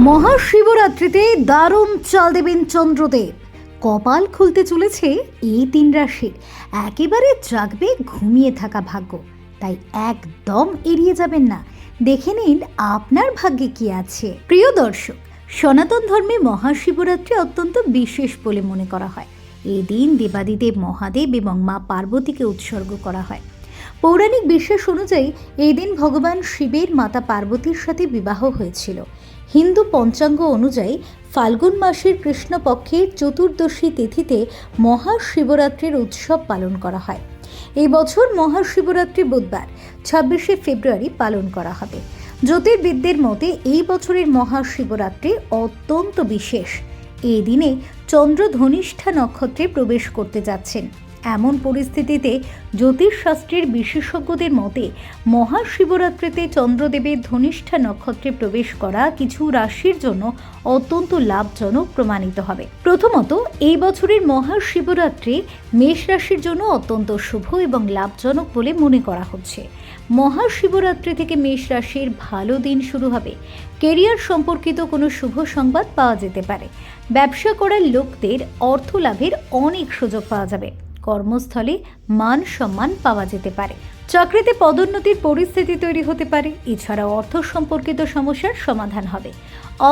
মহাশিবরাত্রিতে দারুণ চাল দেবেন চন্দ্রদেব। কপাল খুলতে চলেছে এই তিন রাশির। একেবারে জাগবে ঘুমিয়ে থাকা ভাগ্য, তাই একদম এড়িয়ে যাবেন না। দেখে নিন আপনার ভাগ্যে কি আছে। প্রিয় দর্শক, সনাতন ধর্মে মহাশিবরাত্রি অত্যন্ত বিশেষ বলে মনে করা হয়। এই দিন দেবাদিদেব মহাদেব এবং মা পার্বতীকে উৎসর্গ করা হয়। পৌরাণিক বিশ্বাস অনুযায়ী এই দিন ভগবান শিবের মাতা পার্বতীর সাথে বিবাহ হয়েছিল। হিন্দু পঞ্চাঙ্গ অনুযায়ী ফাল্গুন মাসের কৃষ্ণপক্ষের চতুর্দশী তিথিতে মহাশিবরাত্রির উৎসব পালন করা হয়। এই বছর মহাশিবরাত্রি বুধবার 26শে ফেব্রুয়ারি পালন করা হবে। জ্যোতির্বিদদের মতে এই বছরের মহাশিবরাত্রি অত্যন্ত বিশেষ। এই দিনে চন্দ্র ধনিষ্ঠা নক্ষত্রে প্রবেশ করতে যাচ্ছেন। এমন পরিস্থিতিতে জ্যোতিষশাস্ত্রের বিশেষজ্ঞদের মতে মহাশিবরাত্রিতে চন্দ্রদেবের ধনিষ্ঠা নক্ষত্রে প্রবেশ করা কিছু রাশির জন্য অত্যন্ত লাভজনক প্রমাণিত হবে। প্রথমত, এই বছরের মহাশিবরাত্রি মেষ রাশির জন্য অত্যন্ত শুভ এবং লাভজনক বলে মনে করা হচ্ছে। মহাশিবরাত্রি থেকে মেষ রাশির ভালো দিন শুরু হবে। কেরিয়ার সম্পর্কিত কোনো শুভ সংবাদ পাওয়া যেতে পারে। ব্যবসা করার লোকদের অর্থ লাভের অনেক সুযোগ পাওয়া যাবে। কর্মস্থলে মান সম্মান পাওয়া যেতে পারে। চাকরিতে পদোন্নতির পরিস্থিতি তৈরি হতে পারে। এছাড়াও অর্থ সম্পর্কিত সমস্যার সমাধান হবে।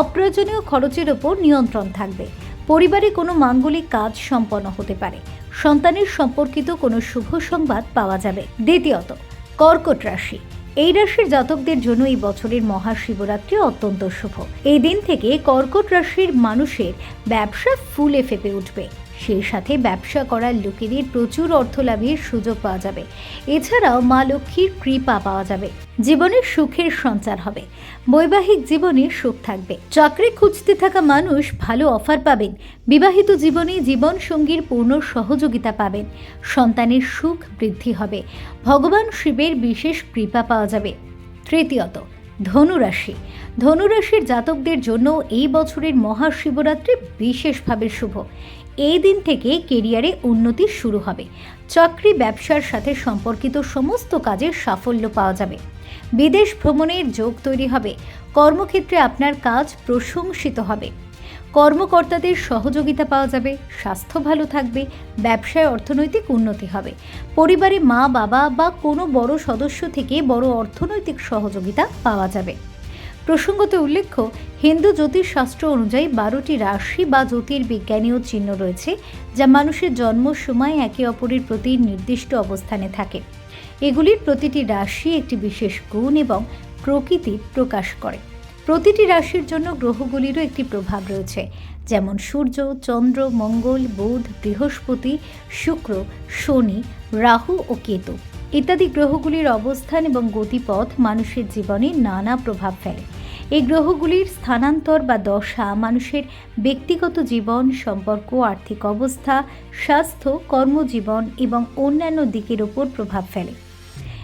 অপ্রয়োজনীয় খরচের ওপর নিয়ন্ত্রণ থাকবে। পরিবারে কোনো মাঙ্গলিক কাজ সম্পন্ন হতে পারে। সন্তানের সম্পর্কিত কোনো শুভ সংবাদ পাওয়া যাবে। দ্বিতীয়ত, কর্কট রাশি। এই রাশির জাতকদের জন্য এই বছরের মহাশিবরাত্রি অত্যন্ত শুভ। এই দিন থেকে কর্কট রাশির মানুষের ব্যবসা ফুলে ফেপে উঠবে। সেই সাথে ব্যবসা করার লোকেদের প্রচুর অর্থ লাভের সুযোগ পাওয়া যাবে। এছাড়াও মা লক্ষ্মীর কৃপা পাওয়া যাবে। জীবনে সুখের সঞ্চার হবে। বৈবাহিক জীবনে সুখ থাকবে। চাকরি খুঁজতে থাকা মানুষ ভালো অফার পাবেন। বিবাহিত জীবনে জীবন সঙ্গীর পূর্ণ সহযোগিতা পাবেন। সন্তানের সুখ বৃদ্ধি হবে। ভগবান শিবের বিশেষ কৃপা পাওয়া যাবে। তৃতীয়ত, ধনুরাশি। ধনুরাশির জাতকদের জন্য এই বছরের মহাশিবরাত্রি বিশেষভাবে শুভ। এই দিন থেকে কেরিয়ারে উন্নতি শুরু হবে। চাকরি ব্যবসার সাথে সম্পর্কিত সমস্ত কাজে সাফল্য পাওয়া যাবে। বিদেশ ভ্রমণের যোগ তৈরি হবে। কর্মক্ষেত্রে আপনার কাজ প্রশংসিত হবে। কর্মকর্তাদের সহযোগিতা পাওয়া যাবে। স্বাস্থ্য ভালো থাকবে। ব্যবসায় অর্থনৈতিক উন্নতি হবে। পরিবারে মা বাবা বা কোনো বড় সদস্য থেকে বড় অর্থনৈতিক সহযোগিতা পাওয়া যাবে। প্রসঙ্গত উল্লেখ্য, হিন্দু জ্যোতিষশাস্ত্র অনুযায়ী 12টি রাশি বা জ্যোতির্বিজ্ঞানীয় চিহ্ন রয়েছে, যা মানুষের জন্ম সময় একে অপরের প্রতি নির্দিষ্ট অবস্থানে থাকে। এগুলির প্রতিটি রাশি একটি বিশেষ গুণ এবং প্রকৃতি প্রকাশ করে। প্রতিটি রাশির জন্য গ্রহগুলিরও একটি প্রভাব রয়েছে, যেমন সূর্য, চন্দ্র, মঙ্গল, বুধ, বৃহস্পতি, শুক্র, শনি, রাহু ও কেতু ইত্যাদি গ্রহগুলির অবস্থান এবং গতিপথ মানুষের জীবনে নানা প্রভাব ফেলে। এই গ্রহগুলির স্থানান্তর বা দশা মানুষের ব্যক্তিগত জীবন, সম্পর্ক, আর্থিক অবস্থা, স্বাস্থ্য, কর্মজীবন এবং অন্যান্য দিকের ওপর প্রভাব ফেলে।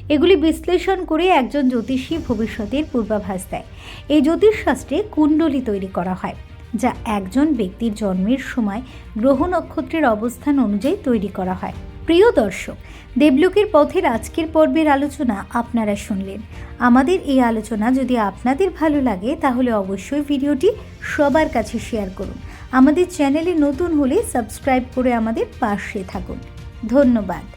এগুলি বিশ্লেষণ করে একজন জ্যোতিষী ভবিষ্যতের পূর্বাভাস দেয়। এই জ্যোতিষশাস্ত্রে কুণ্ডলী তৈরি করা হয়, যা একজন ব্যক্তির জন্মের সময় গ্রহ নক্ষত্রের অবস্থান অনুযায়ী তৈরি করা হয়। প্রিয় দর্শক, দেবলোকের পথের আজকের পর্বের আলোচনা আপনারা শুনলেন। আমাদের এই আলোচনা যদি আপনাদের ভালো লাগে তাহলে অবশ্যই ভিডিওটি সবার কাছে শেয়ার করুন। আমাদের চ্যানেলে নতুন হলে সাবস্ক্রাইব করে আমাদের পাশে থাকুন। ধন্যবাদ।